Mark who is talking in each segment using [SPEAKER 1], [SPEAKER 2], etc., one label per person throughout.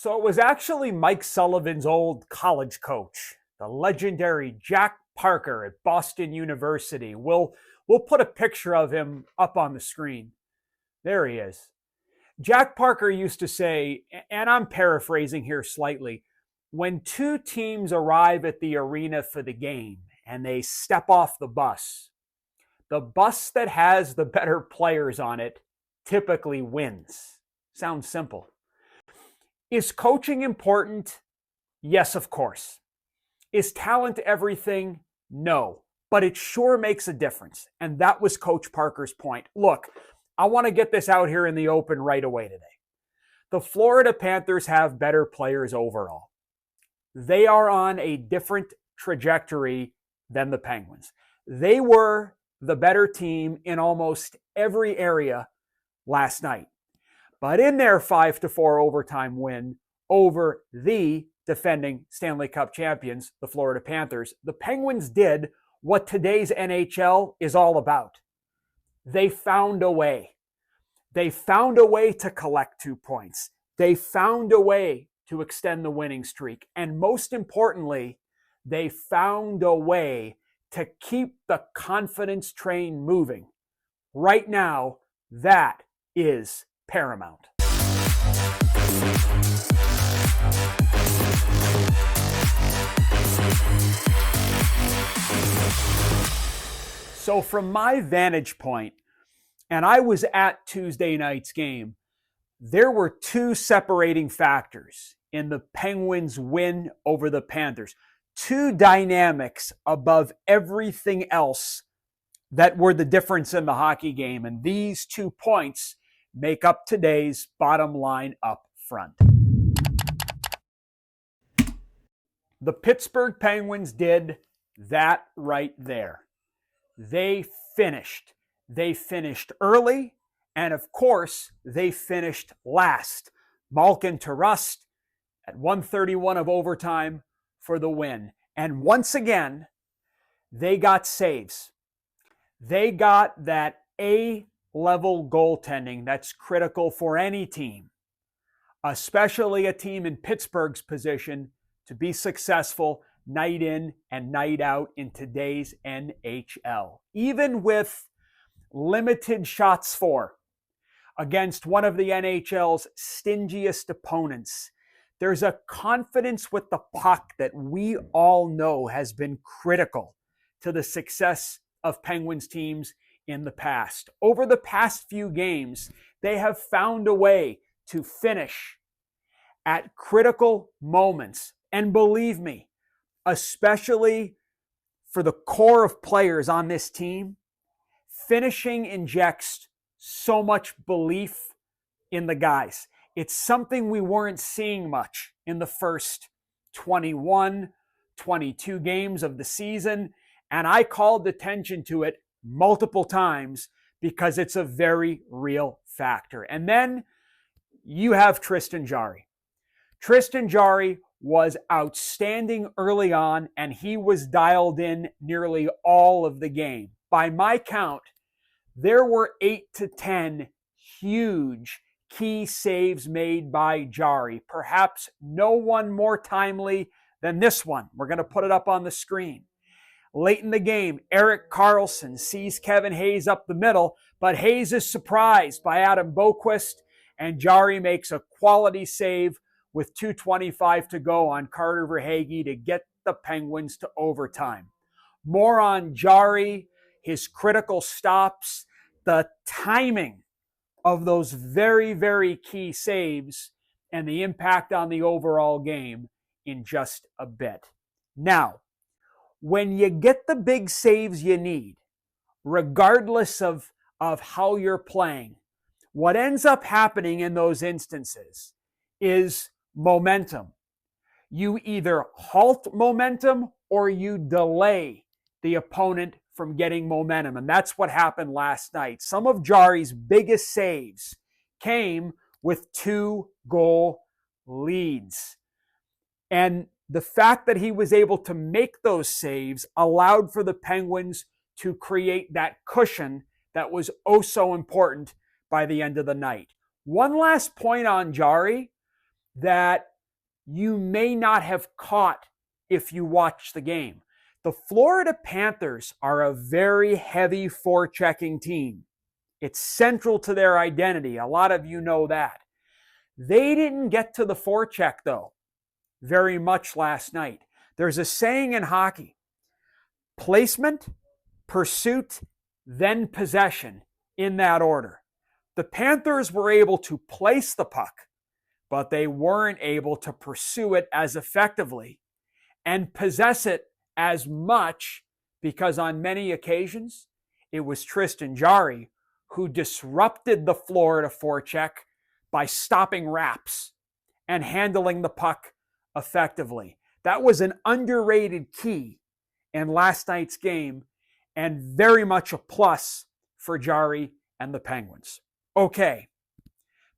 [SPEAKER 1] So it was actually Mike Sullivan's old college coach, the legendary Jack Parker at Boston University. We'll put a picture of him up on the screen. There he is. Jack Parker used to say, and I'm paraphrasing here slightly, when two teams arrive at the arena for the game and they step off the bus that has the better players on it typically wins. Sounds simple. Is coaching important? Yes, of course. Is talent everything? No. But it sure makes a difference. And that was Coach Parker's point. Look, I want to get this out here in the open right away today. The Florida Panthers have better players overall. They are on a different trajectory than the Penguins. They were the better team in almost every area last night. But in their 5-4 overtime win over the defending Stanley Cup champions, the Florida Panthers, the Penguins did what today's NHL is all about. They found a way. They found a way to collect 2 points. They found a way to extend the winning streak. And most importantly, they found a way to keep the confidence train moving. Right now, that is paramount. So from my vantage point, and I was at Tuesday night's game, there were two separating factors in the Penguins' win over the Panthers. Two dynamics above everything else that were the difference in the hockey game. And these 2 points make up today's bottom line up front. The Pittsburgh Penguins did that right there. They finished. They finished early, and of course, they finished last. Malkin to Rust at 1:31 of overtime for the win. And once again, they got saves. They got that A-level goaltending that's critical for any team, especially a team in Pittsburgh's position, to be successful night in and night out in today's NHL. Even with limited shots for against one of the NHL's stingiest opponents, there's a confidence with the puck that we all know has been critical to the success of Penguins teams in the past. Over the past few games, they have found a way to finish at critical moments. And believe me, especially for the core of players on this team, finishing injects so much belief in the guys. It's something we weren't seeing much in the first 21, 22 games of the season. And I called attention to it multiple times because it's a very real factor. And then you have Tristan Jarry. Tristan Jarry was outstanding early on, and he was dialed in nearly all of the game. By my count, there were 8 to 10 huge key saves made by Jarry. Perhaps no one more timely than this one. We're going to put it up on the screen. Late in the game, Erik Karlsson sees Kevin Hayes up the middle, but Hayes is surprised by Adam Boqvist, and Jarry makes a quality save with 2:25 to go on Carter Verhaeghe to get the Penguins to overtime. More on Jarry, his critical stops, the timing of those very, very key saves, and the impact on the overall game in just a bit. Now, when you get the big saves you need, regardless of how you're playing, what ends up happening in those instances is momentum. You either halt momentum or you delay the opponent from getting momentum. And that's what happened last night. Some of Jarry's biggest saves came with 2-goal leads. And the fact that he was able to make those saves allowed for the Penguins to create that cushion that was oh so important by the end of the night. One last point on Jarry that you may not have caught if you watched the game. The Florida Panthers are a very heavy forechecking team. It's central to their identity. A lot of you know that. They didn't get to the forecheck, though, very much last night. There's a saying in hockey: placement, pursuit, then possession, in that order. The Panthers were able to place the puck, but they weren't able to pursue it as effectively and possess it as much, because on many occasions it was Tristan Jarry who disrupted the Florida forecheck by stopping wraps and handling the puck effectively. That was an underrated key in last night's game, and very much a plus for Jarry and the Penguins. Okay,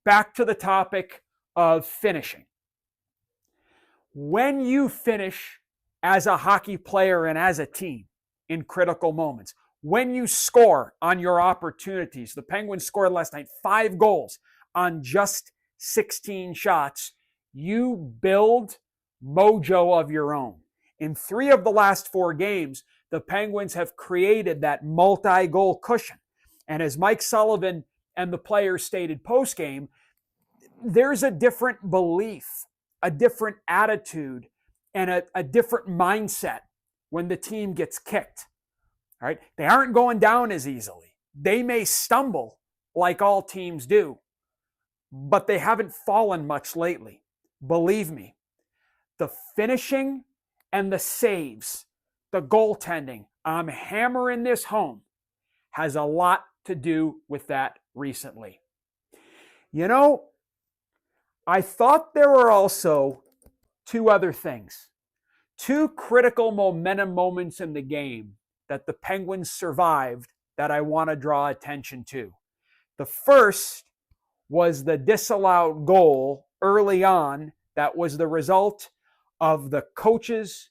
[SPEAKER 1] back to the topic of finishing. When you finish as a hockey player and as a team in critical moments, when you score on your opportunities, the Penguins scored last night 5 goals on just 16 shots, you build mojo of your own. In 3 of the last 4 games, the Penguins have created that multi-goal cushion. And as Mike Sullivan and the players stated post-game, there's a different belief, a different attitude, and a different mindset when the team gets kicked. All right? They aren't going down as easily. They may stumble like all teams do, but they haven't fallen much lately. Believe me, the finishing and the saves, the goaltending, I'm hammering this home, has a lot to do with that recently. You know, I thought there were also 2 other things, 2 critical momentum moments in the game that the Penguins survived that I want to draw attention to. The first was the disallowed goal early on that was the result of the coach's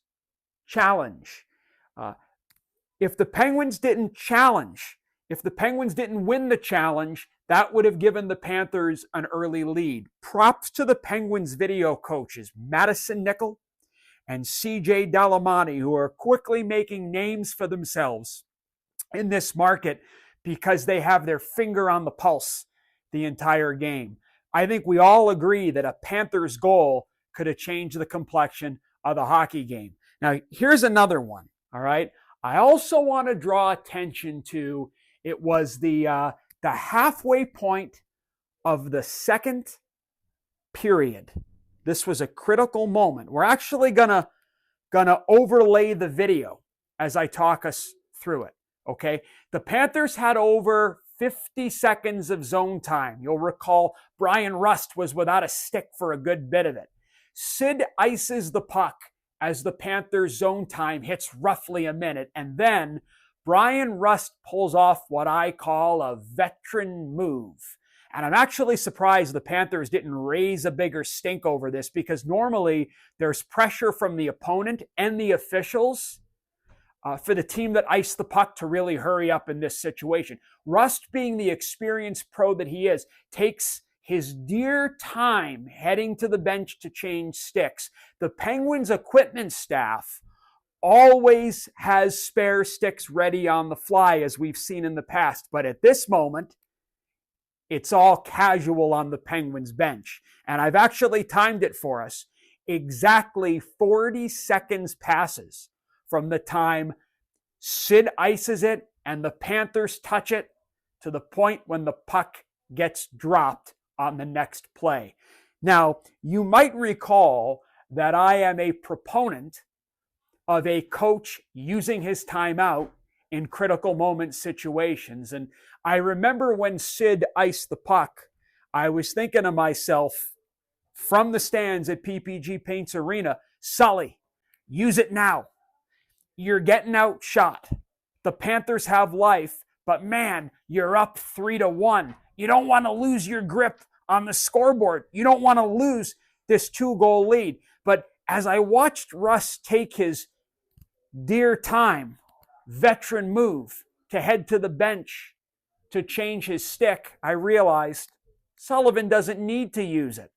[SPEAKER 1] challenge. If the Penguins didn't challenge, if the Penguins didn't win the challenge, that would have given the Panthers an early lead. Props to the Penguins video coaches, Madison Nickel and CJ Delamonte, who are quickly making names for themselves in this market because they have their finger on the pulse the entire game. I think we all agree that a Panthers goal could have changed the complexion of the hockey game. Now, here's another one, all right? I also want to draw attention to, it was the halfway point of the second period. This was a critical moment. We're actually gonna overlay the video as I talk us through it, okay? The Panthers had over 50 seconds of zone time. You'll recall Brian Rust was without a stick for a good bit of it. Sid ices the puck as the Panthers' zone time hits roughly a minute, and then Brian Rust pulls off what I call a veteran move. And I'm actually surprised the Panthers didn't raise a bigger stink over this, because normally there's pressure from the opponent and the officials for the team that iced the puck to really hurry up in this situation. Rust, being the experienced pro that he is, takes his dear time heading to the bench to change sticks. The Penguins equipment staff always has spare sticks ready on the fly, as we've seen in the past. But at this moment, it's all casual on the Penguins bench. And I've actually timed it for us. Exactly 40 seconds passes from the time Sid ices it and the Panthers touch it to the point when the puck gets dropped on the next play. Now, you might recall that I am a proponent of a coach using his timeout in critical moment situations. And I remember when Sid iced the puck, I was thinking to myself from the stands at PPG Paints Arena, Sully, use it now. You're getting outshot. The Panthers have life, but man, you're up 3-1. You don't want to lose your grip on the scoreboard. You don't want to lose this 2-goal lead. But as I watched Russ take his dear time, veteran move to head to the bench to change his stick, I realized Sullivan doesn't need to use it.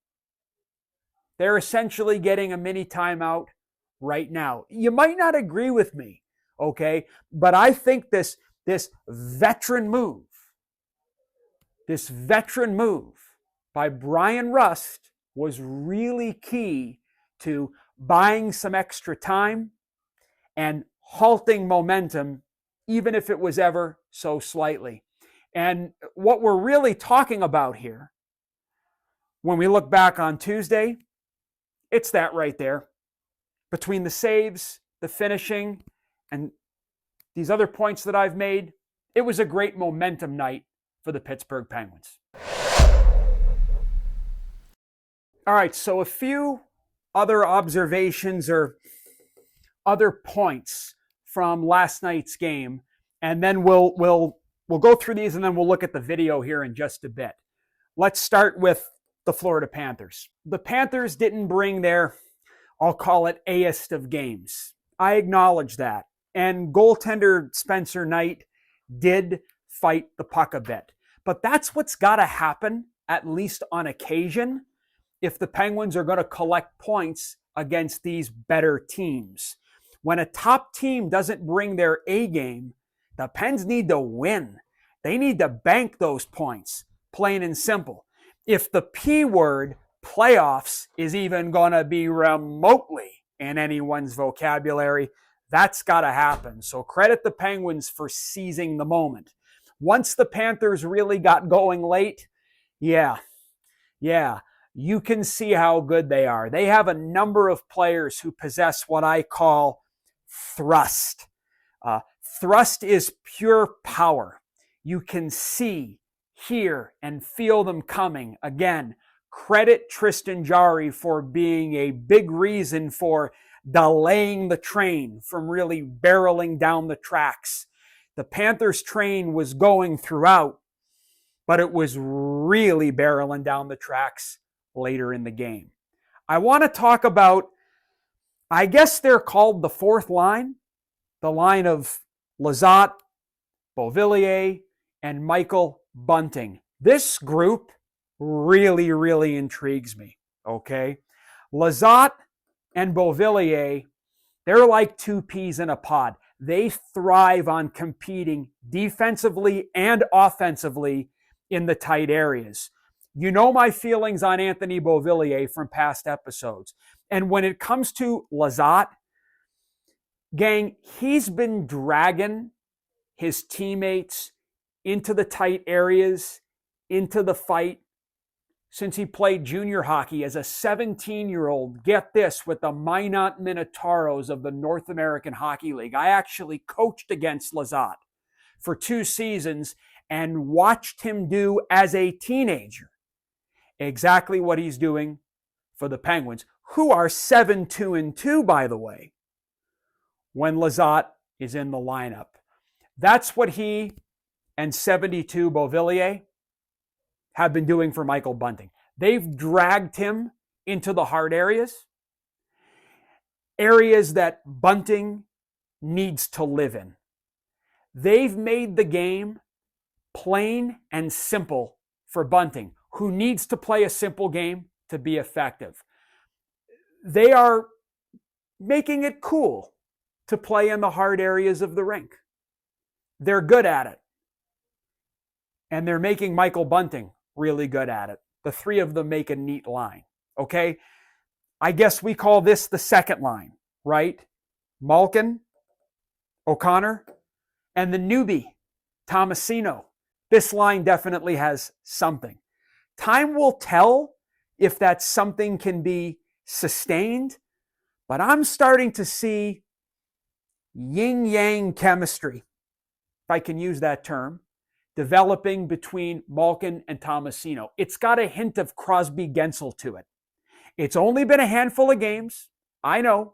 [SPEAKER 1] They're essentially getting a mini timeout right now. You might not agree with me, okay? But I think this veteran move by Brian Rust was really key to buying some extra time and halting momentum, even if it was ever so slightly. And what we're really talking about here, when we look back on Tuesday, it's that right there. Between the saves, the finishing, and these other points that I've made, it was a great momentum night for the Pittsburgh Penguins. All right, so a few other observations or other points from last night's game, and then we'll go through these, and then we'll look at the video here in just a bit. Let's start with the Florida Panthers. The Panthers didn't bring their, I'll call it, A-est of games. I acknowledge that. And goaltender Spencer Knight did fight the puck a bit. But that's what's got to happen, at least on occasion, if the Penguins are going to collect points against these better teams. When a top team doesn't bring their A game, the Pens need to win. They need to bank those points, plain and simple. If the P word, playoffs, is even going to be remotely in anyone's vocabulary, that's got to happen. So credit the Penguins for seizing the moment. Once the Panthers really got going late, yeah, you can see how good they are. They have a number of players who possess what I call thrust. Thrust is pure power. You can see, hear, and feel them coming. Again, credit Tristan Jarry for being a big reason for delaying the train from really barreling down the tracks. The Panthers train was going throughout, but it was really barreling down the tracks later in the game. I want to talk about, I guess they're called the fourth line, the line of Lizotte, Beauvillier, and Michael Bunting. This group really intrigues me, okay? Lizotte and Beauvillier, they're like two peas in a pod. They thrive on competing defensively and offensively in the tight areas. You know my feelings on Anthony Beauvillier from past episodes. And when it comes to Lizotte, gang, he's been dragging his teammates into the tight areas, into the fight, since he played junior hockey as a 17-year-old, get this, with the Minot Minotauros of the North American Hockey League. I actually coached against Lizotte for 2 seasons and watched him do as a teenager exactly what he's doing for the Penguins, who are 7-2-2, by the way, when Lizotte is in the lineup. That's what he and 72 Beauvillier have been doing for Michael Bunting. They've dragged him into the hard areas that Bunting needs to live in. They've made the game plain and simple for Bunting, who needs to play a simple game to be effective. They are making it cool to play in the hard areas of the rink. They're good at it. And they're making Michael Bunting really good at it. The three of them make a neat line, okay? I guess we call this the second line, right? Malkin, O'Connor, and the newbie, Tomasino. This line definitely has something. Time will tell if that something can be sustained, but I'm starting to see yin-yang chemistry, if I can use that term, developing between Malkin and Tomasino. It's got a hint of Crosby-Gensel to it. It's only been a handful of games, I know,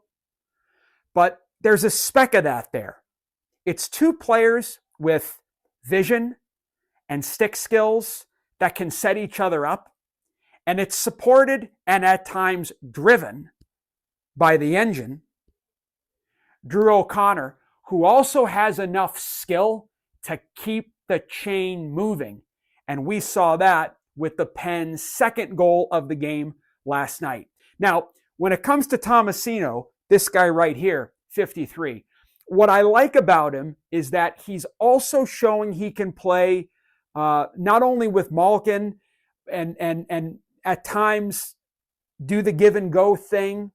[SPEAKER 1] but there's a speck of that there. It's two players with vision and stick skills that can set each other up, and it's supported and at times driven by the engine, Drew O'Connor, who also has enough skill to keep the chain moving. And we saw that with the Pens' second goal of the game last night. Now, when it comes to Tomasino, this guy right here, 53, what I like about him is that he's also showing he can play not only with Malkin and at times do the give and go thing,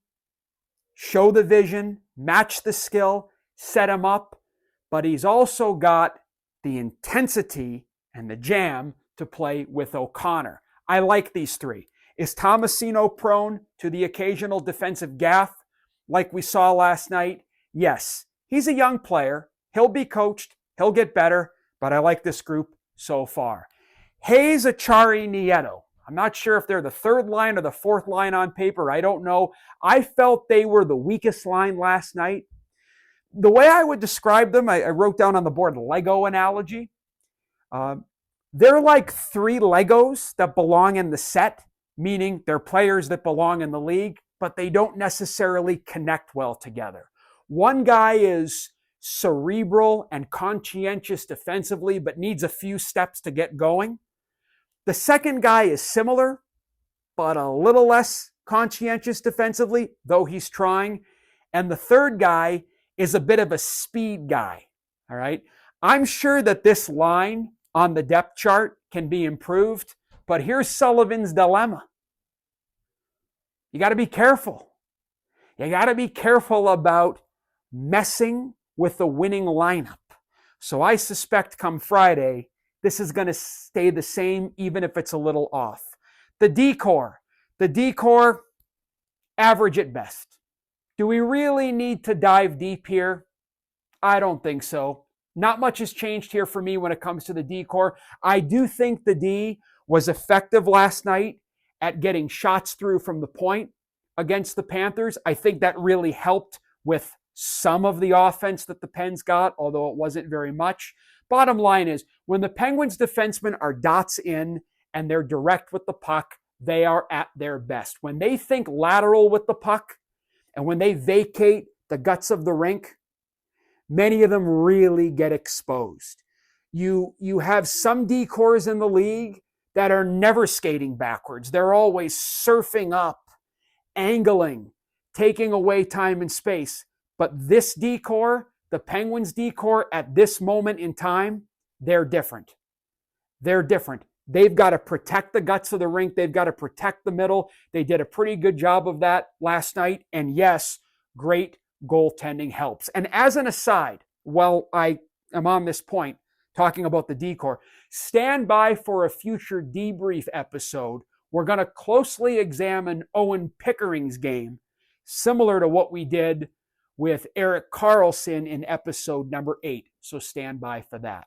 [SPEAKER 1] show the vision, match the skill, set him up, but he's also got the intensity and the jam to play with O'Connor. I like these three. Is Tomasino prone to the occasional defensive gaffe like we saw last night? Yes. He's a young player. He'll be coached. He'll get better, but I like this group so far. Hayes, Achari, Nieto. I'm not sure if they're the third line or the fourth line on paper. I don't know. I felt they were the weakest line last night. The way I would describe them, I wrote down on the board Lego analogy. They're like three Legos that belong in the set, meaning they're players that belong in the league, but they don't necessarily connect well together. One guy is cerebral and conscientious defensively, but needs a few steps to get going. The second guy is similar, but a little less conscientious defensively, though he's trying. And the third guy is a bit of a speed guy, all right? I'm sure that this line on the depth chart can be improved, but here's Sullivan's dilemma. You got to be careful. You got to be careful about messing with the winning lineup. So I suspect come Friday, this is going to stay the same, even if it's a little off. The decor, average at best. Do we really need to dive deep here? I don't think so. Not much has changed here for me when it comes to the decor. I do think the D was effective last night at getting shots through from the point against the Panthers. I think that really helped with some of the offense that the Pens got, although it wasn't very much. Bottom line is, when the Penguins defensemen are dots in and they're direct with the puck, they are at their best. When they think lateral with the puck and when they vacate the guts of the rink, many of them really get exposed. You have some decors in the league that are never skating backwards. They're always surfing up, angling, taking away time and space. But this decor, the Penguins decor at this moment in time, they're different. They're different. They've got to protect the guts of the rink. They've got to protect the middle. They did a pretty good job of that last night. And yes, great goaltending helps. And as an aside, while I am on this point, talking about the decor, stand by for a future debrief episode. We're going to closely examine Owen Pickering's game, similar to what we did with Erik Karlsson in episode number 8. So stand by for that.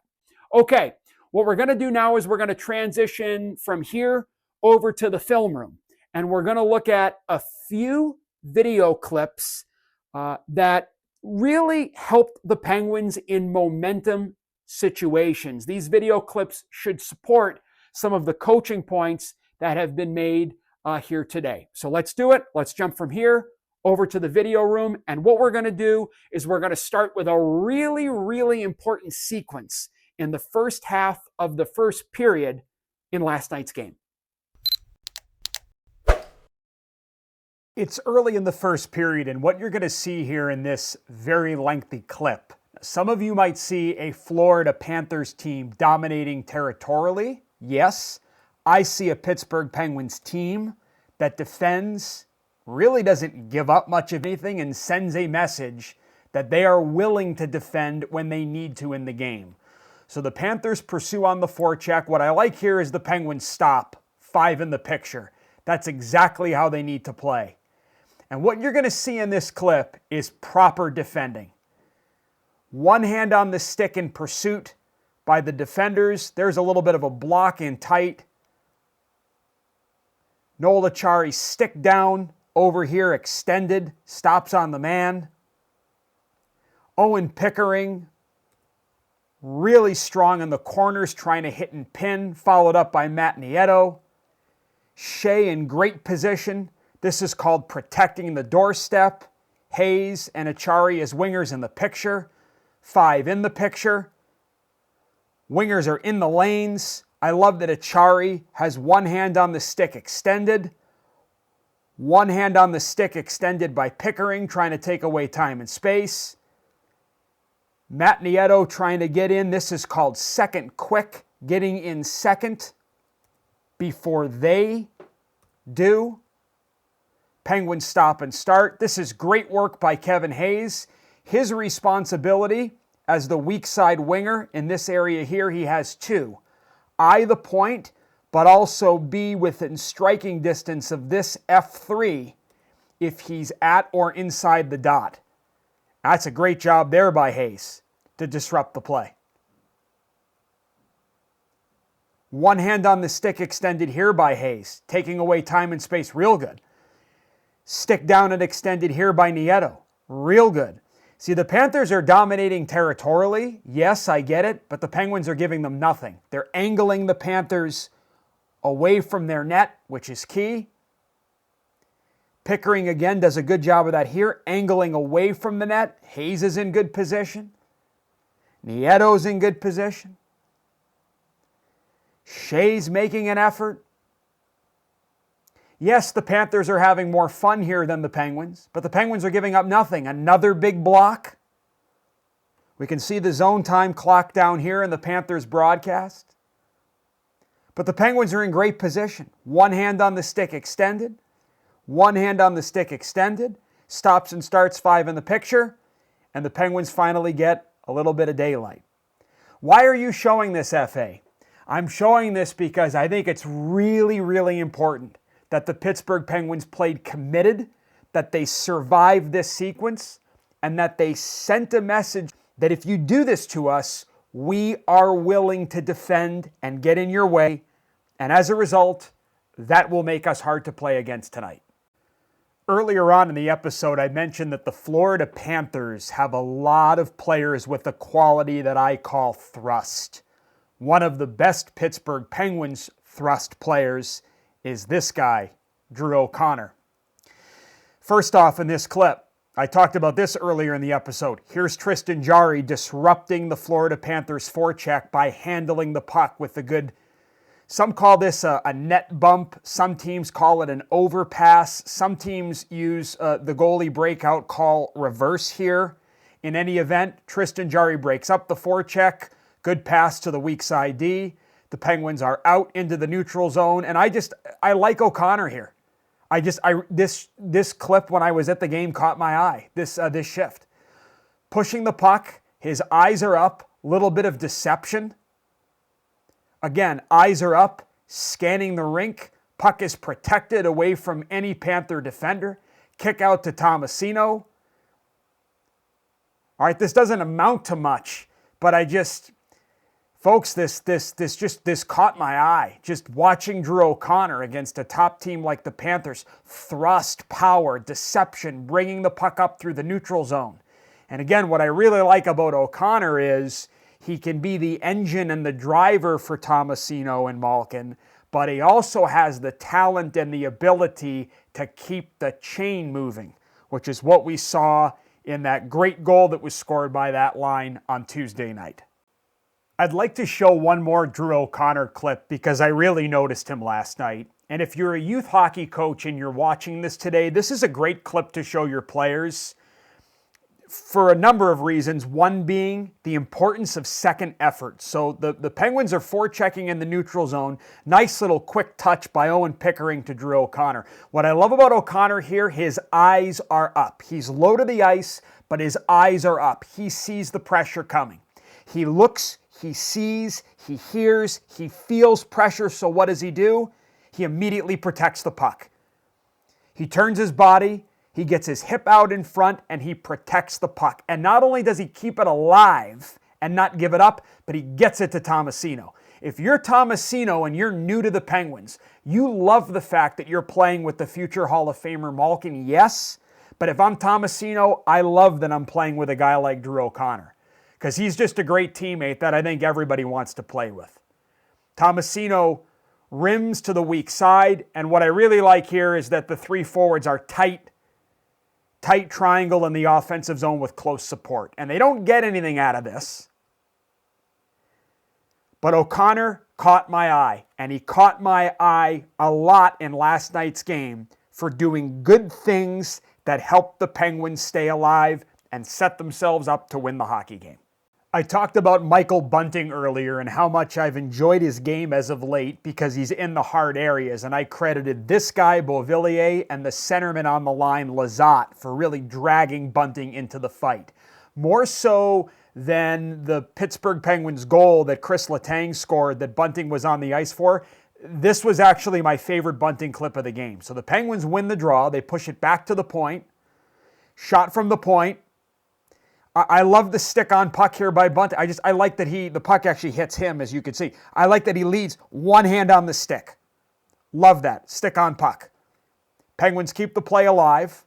[SPEAKER 1] Okay, what we're going to do now is we're going to transition from here over to the film room. And we're going to look at a few video clips that really helped the Penguins in momentum situations. These video clips should support some of the coaching points that have been made here today. So let's do it. Let's jump from here over to the video room. And what we're going to do is we're going to start with a really, really important sequence in the first half of the first period in last night's game. It's early in the first period, and what you're going to see here in this very lengthy clip, some of you might see a Florida Panthers team dominating territorially. Yes, I see a Pittsburgh Penguins team that defends, really doesn't give up much of anything, and sends a message that they are willing to defend when they need to in the game. So the Panthers pursue on the forecheck. What I like here is the Penguins stop, 5 in the picture. That's exactly how they need to play. And what you're going to see in this clip is proper defending. One hand on the stick in pursuit by the defenders. There's a little bit of a block in tight. Noel Acciari stick down over here, extended, stops on the man. Owen Pickering, really strong in the corners, trying to hit and pin, followed up by Matt Nieto. Shea in great position. This is called protecting the doorstep. Hayes and Acciari as wingers in the picture. 5 in the picture. Wingers are in the lanes. I love that Acciari has one hand on the stick extended, One hand on the stick extended by Pickering, trying to take away time and space. Matt Nieto trying to get in. This is called second quick, getting in second before they do. Penguins stop and start. This is great work by Kevin Hayes. His responsibility as the weak side winger in this area here, he has two. Eye the point, but also be within striking distance of this F3 if he's at or inside the dot. That's a great job there by Hayes to disrupt the play. One hand on the stick extended here by Hayes, taking away time and space, real good. Stick down and extended here by Nieto, real good. See, the Panthers are dominating territorially. Yes, I get it, but the Penguins are giving them nothing. They're angling the Panthers away from their net, which is key. Pickering again does a good job of that here, angling away from the net. Hayes is in good position. Nieto's in good position. Shea's making an effort. Yes, the Panthers are having more fun here than the Penguins, but the Penguins are giving up nothing. Another big block. We can see the zone time clock down here in the Panthers broadcast. But the Penguins are in great position. One hand on the stick extended. One hand on the stick extended. Stops and starts 5 in the picture. And the Penguins finally get a little bit of daylight. Why are you showing this, FA? I'm showing this because I think it's really, really important that the Pittsburgh Penguins played committed, that they survived this sequence, and that they sent a message that if you do this to us, we are willing to defend and get in your way. And as a result, that will make us hard to play against tonight. Earlier on in the episode, I mentioned that the Florida Panthers have a lot of players with a quality that I call thrust. One of the best Pittsburgh Penguins thrust players is this guy, Drew O'Connor. First off in this clip, I talked about this earlier in the episode. Here's Tristan Jarry disrupting the Florida Panthers forecheck by handling the puck with a good, some call this a net bump. Some teams call it an overpass. Some teams use the goalie breakout call reverse here. In any event, Tristan Jarry breaks up the forecheck. Good pass to the weak side D. The Penguins are out into the neutral zone, and I like O'Connor here. This clip when I was at the game caught my eye. This shift, pushing the puck, his eyes are up, little bit of deception. Again, eyes are up, scanning the rink. Puck is protected away from any Panther defender. Kick out to Tomasino. All right, this doesn't amount to much, but folks, this caught my eye. Just watching Drew O'Connor against a top team like the Panthers. Thrust, power, deception, bringing the puck up through the neutral zone. And again, what I really like about O'Connor is he can be the engine and the driver for Tomasino and Malkin, but he also has the talent and the ability to keep the chain moving, which is what we saw in that great goal that was scored by that line on Tuesday night. I'd like to show one more Drew O'Connor clip because I really noticed him last night. And if you're a youth hockey coach and you're watching this today, this is a great clip to show your players for a number of reasons. One being the importance of second effort. So the Penguins are forechecking in the neutral zone. Nice little quick touch by Owen Pickering to Drew O'Connor. What I love about O'Connor here, his eyes are up. He's low to the ice, but his eyes are up. He sees the pressure coming. He looks, he sees, he hears, he feels pressure. So what does he do? He immediately protects the puck. He turns his body, he gets his hip out in front, and he protects the puck. And not only does he keep it alive and not give it up, but he gets it to Tomasino. If you're Tomasino and you're new to the Penguins, you love the fact that you're playing with the future Hall of Famer Malkin, yes. But if I'm Tomasino, I love that I'm playing with a guy like Drew O'Connor, because he's just a great teammate that I think everybody wants to play with. Tomasino rims to the weak side, and what I really like here is that the three forwards are tight triangle in the offensive zone with close support. And they don't get anything out of this. But O'Connor caught my eye, and he caught my eye a lot in last night's game for doing good things that help the Penguins stay alive and set themselves up to win the hockey game. I talked about Michael Bunting earlier and how much I've enjoyed his game as of late because he's in the hard areas, and I credited this guy, Beauvillier, and the centerman on the line, Lizotte, for really dragging Bunting into the fight. More so than the Pittsburgh Penguins goal that Chris Letang scored that Bunting was on the ice for. This was actually my favorite Bunting clip of the game. So the Penguins win the draw. They push it back to the point. Shot from the point. I love the stick-on puck here by Bunting. I like that the puck actually hits him, as you can see. I like that he leads one hand on the stick. Love that. Stick-on puck. Penguins keep the play alive.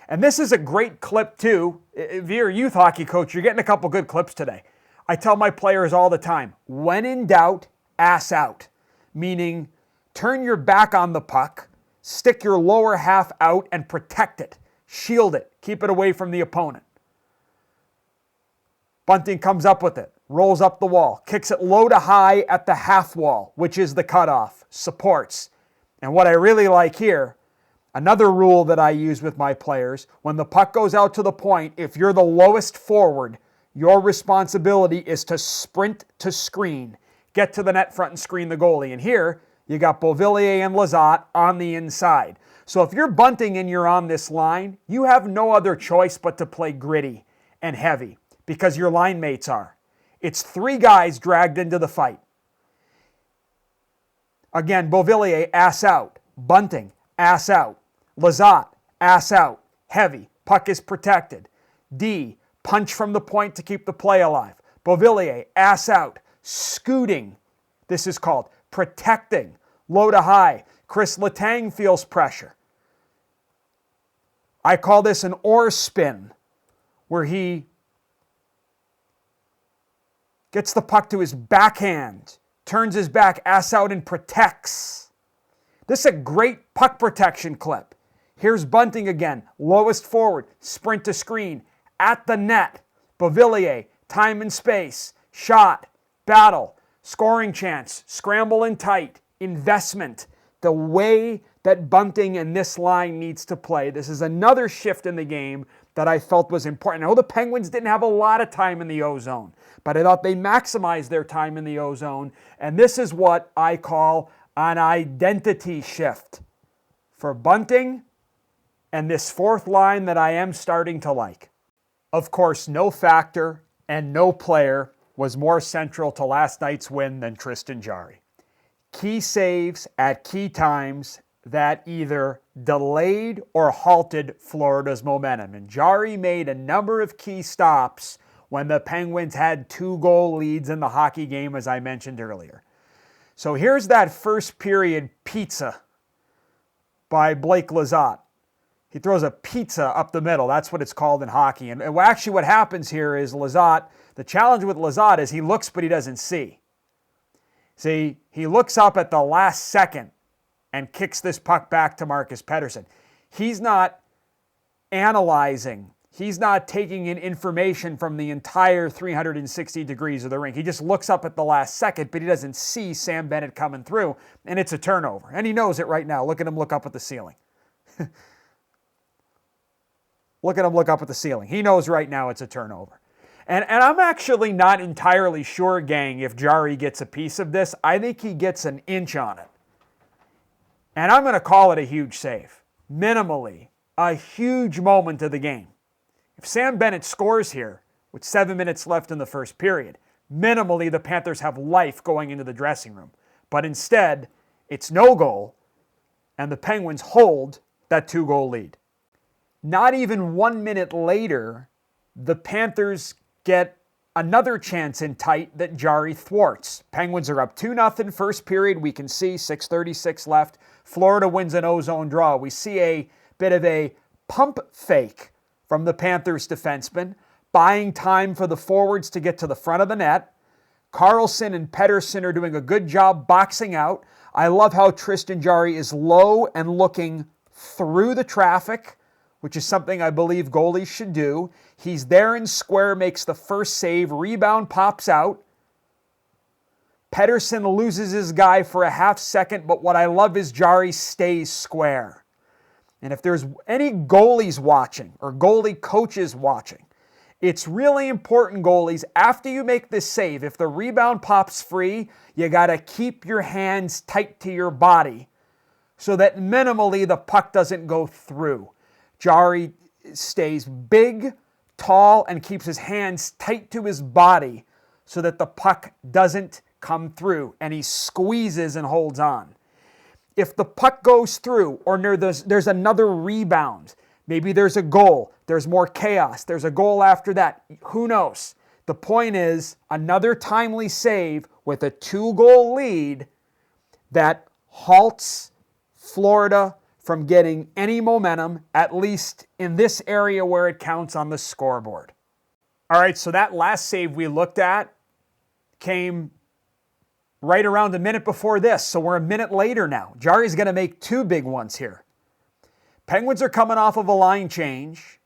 [SPEAKER 1] And this is a great clip, too. If you're a youth hockey coach, you're getting a couple good clips today. I tell my players all the time, when in doubt, ass out. Meaning, turn your back on the puck, stick your lower half out, and protect it. Shield it. Keep it away from the opponent. Bunting comes up with it, rolls up the wall, kicks it low to high at the half wall, which is the cutoff, supports. And what I really like here, another rule that I use with my players, when the puck goes out to the point, if you're the lowest forward, your responsibility is to sprint to screen, get to the net front and screen the goalie. And here, you got Beauvillier and Lizotte on the inside. So if you're Bunting and you're on this line, you have no other choice but to play gritty and heavy, because your line mates are. It's three guys dragged into the fight. Again, Beauvillier, ass out. Bunting, ass out. Lizotte, ass out. Heavy. Puck is protected. D, punch from the point to keep the play alive. Beauvillier, ass out. Scooting. This is called protecting. Low to high. Chris Letang feels pressure. I call this an oar spin, where he gets the puck to his backhand, turns his back, ass out, and protects. This is a great puck protection clip. Here's Bunting again, lowest forward, sprint to screen, at the net. Beauvillier, time and space, shot, battle, scoring chance, scramble and tight, investment. The way that Bunting and this line needs to play. This is another shift in the game that I felt was important. I know the Penguins didn't have a lot of time in the O-zone, but I thought they maximized their time in the O-zone, and this is what I call an identity shift for Bunting and this fourth line that I am starting to like. Of course, no factor and no player was more central to last night's win than Tristan Jarry. Key saves at key times that either delayed or halted Florida's momentum. And Jarry made a number of key stops when the Penguins had 2-goal leads in the hockey game, as I mentioned earlier. So here's that first period pizza by Blake Lizotte. He throws a pizza up the middle. That's what it's called in hockey. And actually what happens here is Lizotte, the challenge with Lizotte is he looks but he doesn't see. See, he looks up at the last second and kicks this puck back to Marcus Pettersson. He's not analyzing. He's not taking in information from the entire 360 degrees of the rink. He just looks up at the last second, but he doesn't see Sam Bennett coming through, and it's a turnover. And he knows it right now. Look at him look up at the ceiling. Look at him look up at the ceiling. He knows right now it's a turnover. And I'm actually not entirely sure, gang, if Jarry gets a piece of this. I think he gets an inch on it. And I'm going to call it a huge save. Minimally, a huge moment of the game. If Sam Bennett scores here with 7 minutes left in the first period, minimally the Panthers have life going into the dressing room. But instead, it's no goal, and the Penguins hold that 2-goal lead. Not even 1 minute later, the Panthers get another chance in tight that Jarry thwarts. Penguins are up 2-0 first period. We can see 6:36 left. Florida wins an O-zone draw. We see a bit of a pump fake from the Panthers defenseman, buying time for the forwards to get to the front of the net. Carlson and Pettersson are doing a good job boxing out. I love how Tristan Jarry is low and looking through the traffic, which is something I believe goalies should do. He's there in square, makes the first save, rebound pops out. Pettersson loses his guy for a half second, but what I love is Jarry stays square. and if there's any goalies watching or goalie coaches watching, it's really important, goalies, after you make this save, if the rebound pops free, you got to keep your hands tight to your body so that minimally the puck doesn't go through. Jarry stays big, tall, and keeps his hands tight to his body so that the puck doesn't come through, and he squeezes and holds on. If the puck goes through or there's another rebound, maybe there's a goal, there's more chaos, there's a goal after that, who knows? The point is, another timely save with a 2-goal lead that halts Florida from getting any momentum, at least in this area where it counts on the scoreboard. All right, so that last save we looked at came right around a minute before this, so we're a minute later now. Jarry's going to make 2 big ones here. Penguins are coming off of a line change,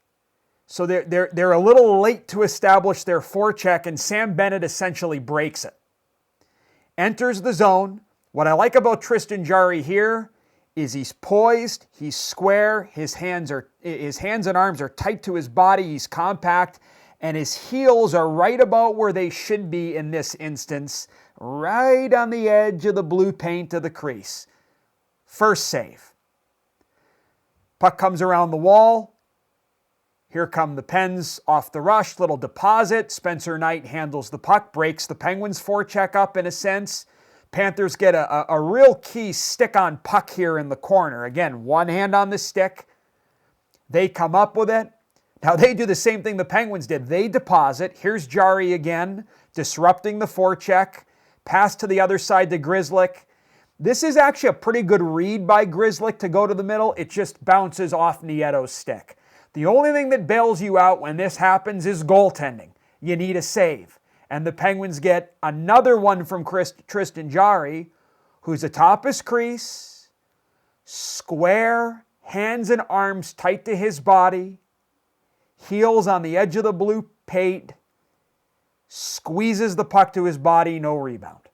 [SPEAKER 1] so they're a little late to establish their forecheck, and Sam Bennett essentially breaks it. Enters the zone. What I like about Tristan Jarry here is he's poised, he's square, his hands and arms are tight to his body, he's compact, and his heels are right about where they should be in this instance, right on the edge of the blue paint of the crease. First save. Puck comes around the wall. Here come the Pens off the rush, little deposit. Spencer Knight handles the puck, breaks the Penguins' forecheck up in a sense. Panthers get a real key stick-on puck here in the corner. Again, one hand on the stick. They come up with it. Now they do the same thing the Penguins did. They deposit. Here's Jarry again, disrupting the forecheck. Pass to the other side to Grzelcyk. This is actually a pretty good read by Grzelcyk to go to the middle. It just bounces off Nieto's stick. The only thing that bails you out when this happens is goaltending. You need a save. And the Penguins get another one from Tristan Jarry, who's atop his crease, square, hands and arms tight to his body, heels on the edge of the blue paint, squeezes the puck to his body, no rebound.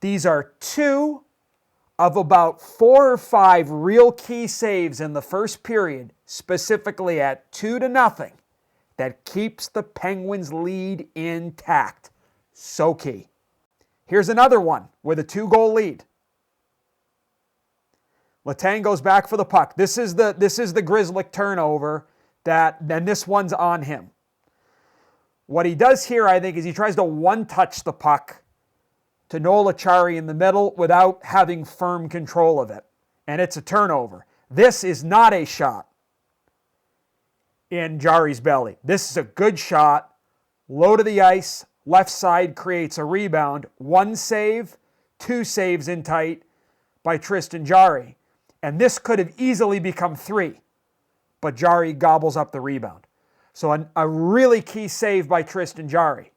[SPEAKER 1] These are 2 of about 4 or 5 real key saves in the first period, specifically at 2-0, that keeps the Penguins' lead intact. So key. Here's another one with a 2-goal lead. Letang goes back for the puck. This is the Grzelcyk turnover, then this one's on him. What he does here, I think, is he tries to one-touch the puck to Noel Acciari in the middle without having firm control of it. And it's a turnover. This is not a shot in Jarry's belly. This is a good shot. Low to the ice. Left side creates a rebound. 1 save, 2 saves in tight by Tristan Jarry. And this could have easily become 3. But Jarry gobbles up the rebound. So a really key save by Tristan Jarry.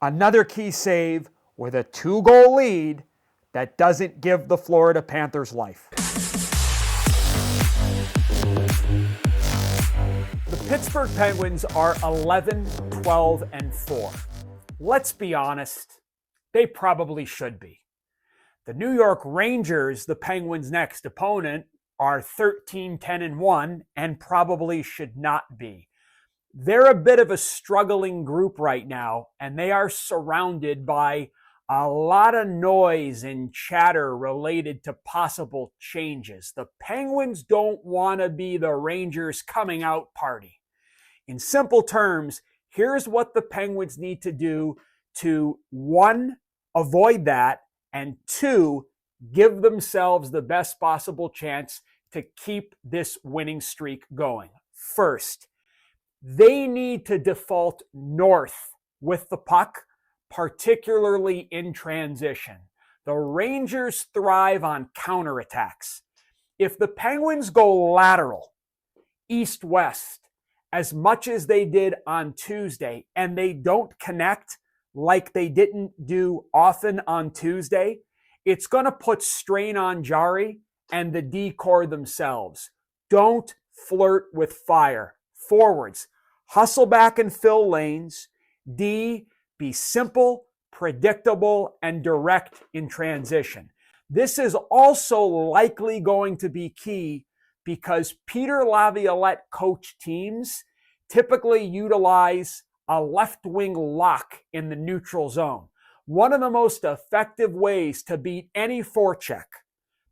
[SPEAKER 1] Another key save with a 2-goal lead that doesn't give the Florida Panthers life. The Pittsburgh Penguins are 11, 12, and 4. Let's be honest, they probably should be. The New York Rangers, the Penguins' next opponent, are 13, 10, and 1 and probably should not be. They're a bit of a struggling group right now, and they are surrounded by a lot of noise and chatter related to possible changes. The Penguins don't want to be the Rangers' coming out party. In simple terms, here's what the Penguins need to do to, 1, avoid that, and 2, give themselves the best possible chance to keep this winning streak going. First, they need to default north with the puck, particularly in transition. The Rangers thrive on counterattacks. If the Penguins go lateral, east-west, as much as they did on Tuesday, and they don't connect like they didn't do often on Tuesday, it's going to put strain on Jarry and the D-core themselves. Don't flirt with fire. Forwards, hustle back and fill lanes. D, be simple, predictable, and direct in transition. This is also likely going to be key because Peter Laviolette coach teams typically utilize a left wing lock in the neutral zone. One of the most effective ways to beat any forecheck,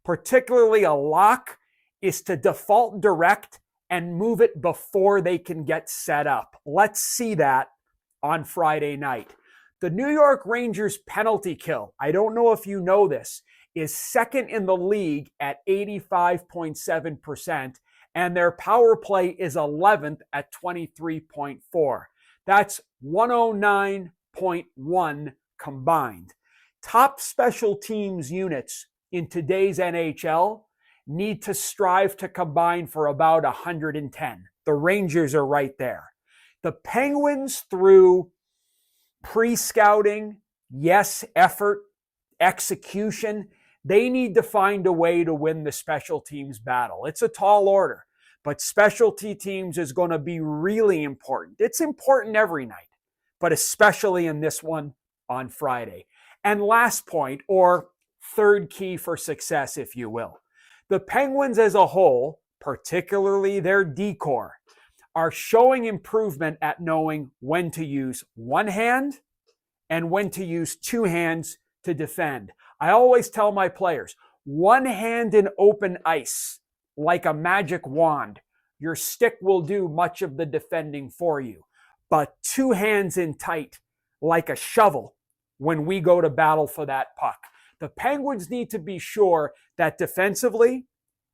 [SPEAKER 1] particularly a lock, is to default direct and move it before they can get set up. Let's see that on Friday night. The New York Rangers penalty kill, I don't know if you know this, is second in the league at 85.7%, and their power play is 11th at 23.4. That's 109.1 combined. Top special teams units in today's NHL need to strive to combine for about 110. The Rangers are right there. The Penguins, through pre-scouting, yes, effort, execution, they need to find a way to win the special teams battle. It's a tall order, but specialty teams is going to be really important. It's important every night, but especially in this one on Friday. And last point, or third key for success, if you will. The Penguins as a whole, particularly their D-core, are showing improvement at knowing when to use one hand and when to use two hands to defend. I always tell my players, one hand in open ice, like a magic wand, your stick will do much of the defending for you. But two hands in tight, like a shovel, when we go to battle for that puck. The Penguins need to be sure that defensively,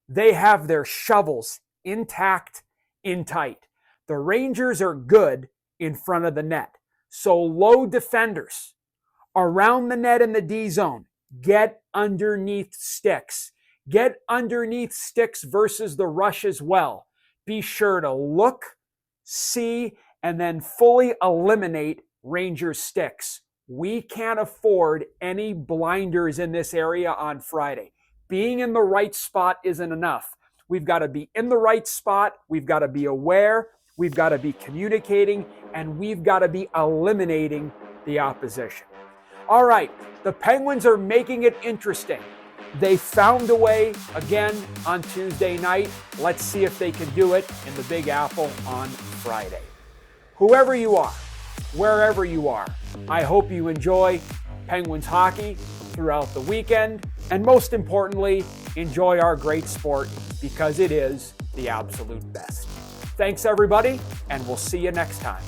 [SPEAKER 1] they have their shovels intact, in tight. The Rangers are good in front of the net. So low defenders around the net in the D zone, get underneath sticks. Get underneath sticks versus the rush as well. Be sure to look, see, and then fully eliminate Rangers sticks. We can't afford any blinders in this area on Friday. Being in the right spot isn't enough. We've got to be in the right spot. We've got to be aware. We've got to be communicating, and we've got to be eliminating the opposition. All right, the Penguins are making it interesting. They found a way again on Tuesday night. Let's see if they can do it in the Big Apple on Friday. Whoever you are, wherever you are, I hope you enjoy Penguins hockey throughout the weekend, and most importantly, enjoy our great sport because it is the absolute best. Thanks, everybody, and we'll see you next time.